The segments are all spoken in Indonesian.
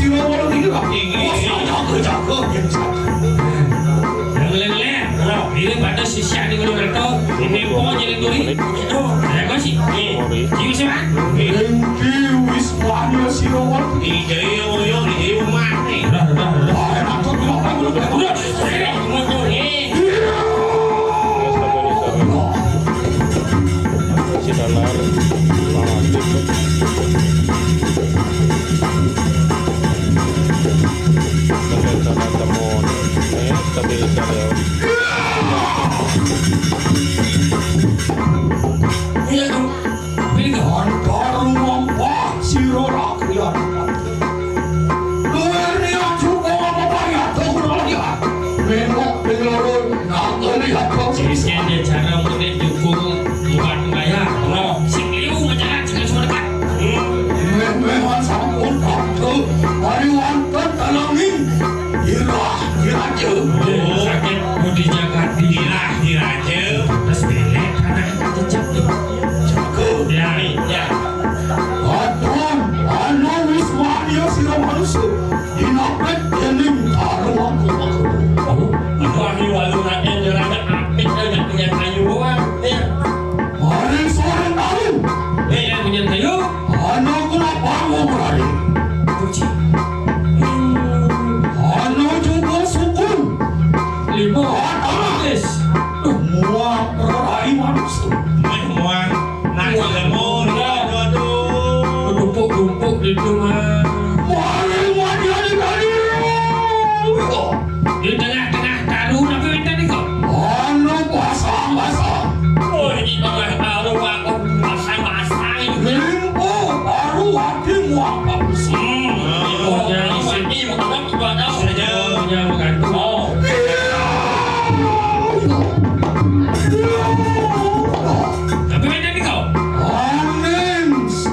ini kok jago lele lo ini pada sisa di gunung itu ini mau jadi duri itu ada kau sih jiwa siapa wis wani siro ide yo ide mati udah mundur jenisnya dia cara mungkin dukung bukan gaya lo sing liu macam jenis mereka memang sampun takut hari wanton talangin kira-kira sakit mau dijaga kira-kira terus belek karena kita jejak ya Adon anu wismania sira manusia dinapet dening taruang aku ahli waluna enjeraga apik aja punya kayu doang ya hari sore tahu yang punya kayu anu kena bangun berani puji anu juga sukun lima atas muak berai manusia muak nasi lemon aduh dumpuk di rumah di tengah-tengah karung apa minta nih kok anu basah oh ini tengah karung aku basah limpo baru hati muak bagus yang isi bukan kepada saja yang gantung tapi minta nih kok anens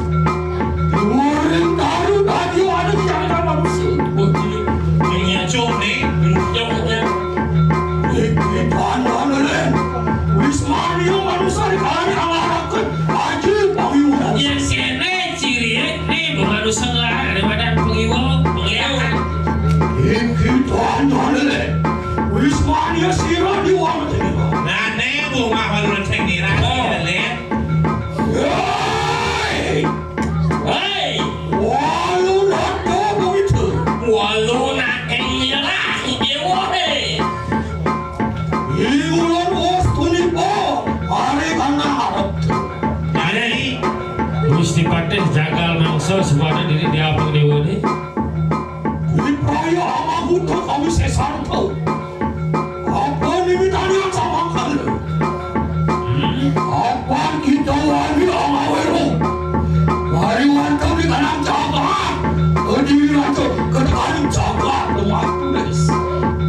kemurin taruh tadi ada di jalan manusia ini acung nih jauhnya Ikan wismania manusia dikali angarakan haji pengiwunan yang sini ciri nih pemanusia lah daripada pengiwunan ikan wismania sirah diwang tadi nah nih bunga baru teknik hei walu nato begitu walau nak lah iulan bos tunipo hari karena harap ada nih Gusti Patih jagal mangsa sebuah diri dia pendewa ini Ibraya amahuto kami sesanto apa nimitanya sama kali apa kita wani amawero mari wantau di kanang jaga kediri ketekan jaga rumah tulis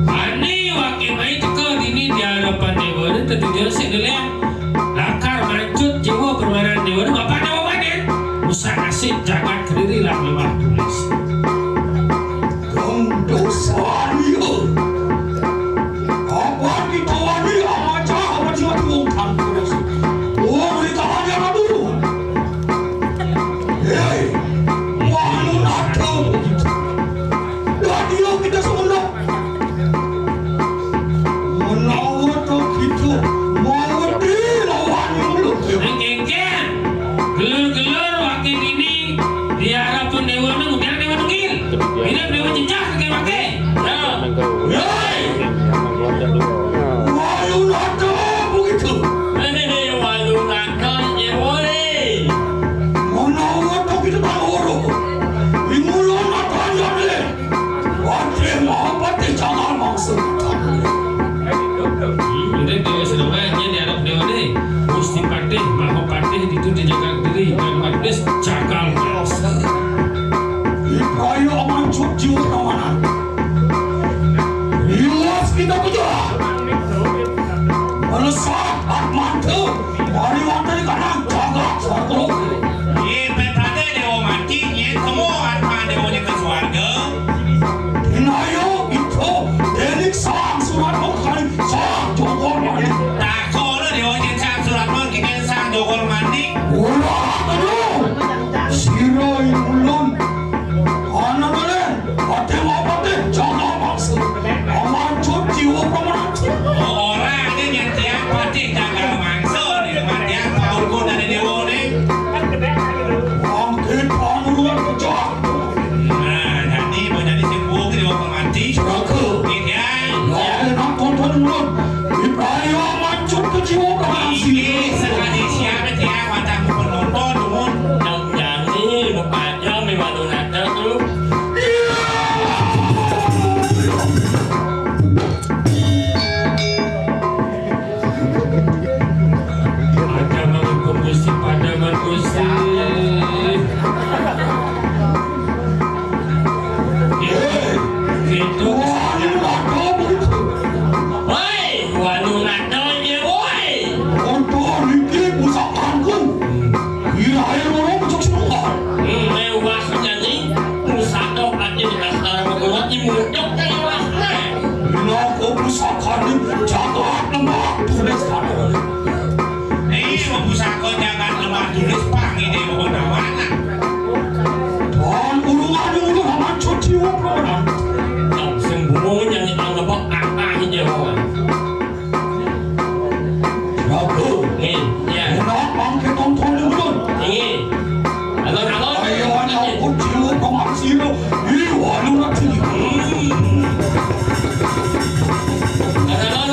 ani wakil mai teko ini di hadapan dewa ini tentu dia segala lakar mancut jiwa permainan dewa ini apa nih usah asik jagat kediri lah lemah tulis Dosanya apa kita wani amaja apa jiwa tuhan tulis mereka hanya dulu hei wanu nato radio kita semua menawar kita mau di lawan dulu Engkengken gelur-gelur wakil ini di hadapan dewa ini udah dewa nungil ini dewa jejak pakai hei wanu nato begitu walu nakal ya boleh menawar kita tahu Imulan matanya ni, wajib mahampati jangan maksud. Jadi dewa sedang aja di Arab dewa ni Gusti Patih, Mahapatih itu dijaga diri dan Patih jagal mangsa Ibraya mancut jiwa kamanan. Iwas kita puja. Melesat atmantu, hari wanita di kanan jaga satu. petade dewa mati semua atma dewa ke swarga Inayo itu delik sang surat mengkali sang jokor mani. tak kau dewa sang surat mengkini sang jokor mandi Ulah tadu, sirai ulun, anak balen. nyok kayak mana? Aku pusaka ni jagat lemah tulis kanan. Pusaka jagat lemah tulis pang ini mohon awana. Dan urungan ulu haman cuci upronan. Yang sembunyi yang kita lebok apa aja kawan. Ragu. Ya. Nak bangkit tonton ulun. Alon. Ayo anak kucilu pemaksiro. Iwa lu nak sini. Alon.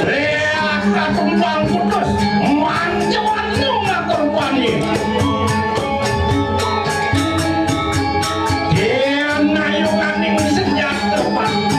Lihat katumbang putus, manjau-manjau ngatur pani. Dia nayungan ning senyap tepat.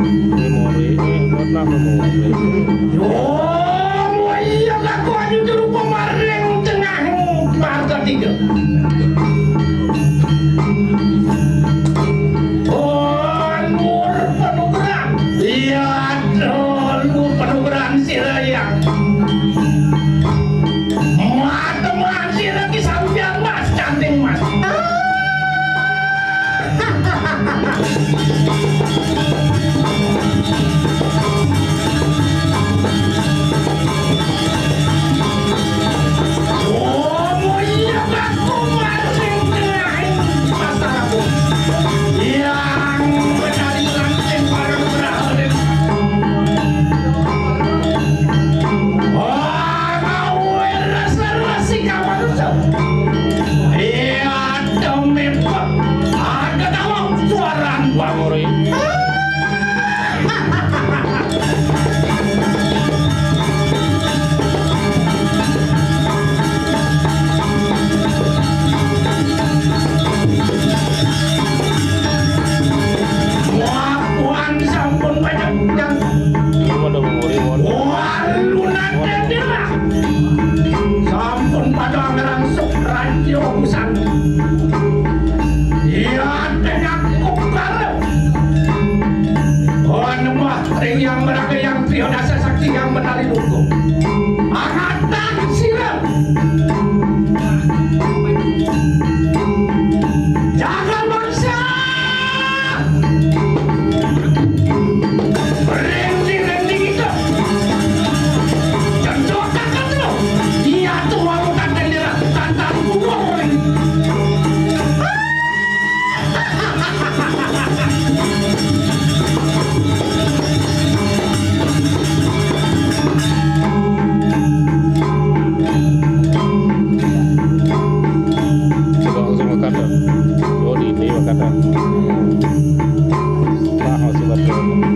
Memori, buat apa memori? Oh, iya aku aja dulu pemareng tengah marga 3. Oh, nur penugeran. Iya, nur penugeran sirayang. Teman sirah ki sampean mas, cantik mas. Oh, iya aku maring tengah masalahku. Yang mencari lanceng para berhasil. Oh, mau rasa-rasi kawan itu. Iya, demi Pak. Ada tawang suaran Memori. Puan sampun banyak yang Cuma ada memori, Puan lunak dendera. Sampun pada ngerangsuk radio busan. Iya dengan kukar. Puan mah ring yang meraka yang trio dasa sakti yang menari dukung. Angatan siram. Jangan bangsa. Rendi itu. Jangan jokakan lo. Iya tuh mau kata dia tantan buang. coba langsung makan dah. Oh, di ini makan dah. Nah, masih batal.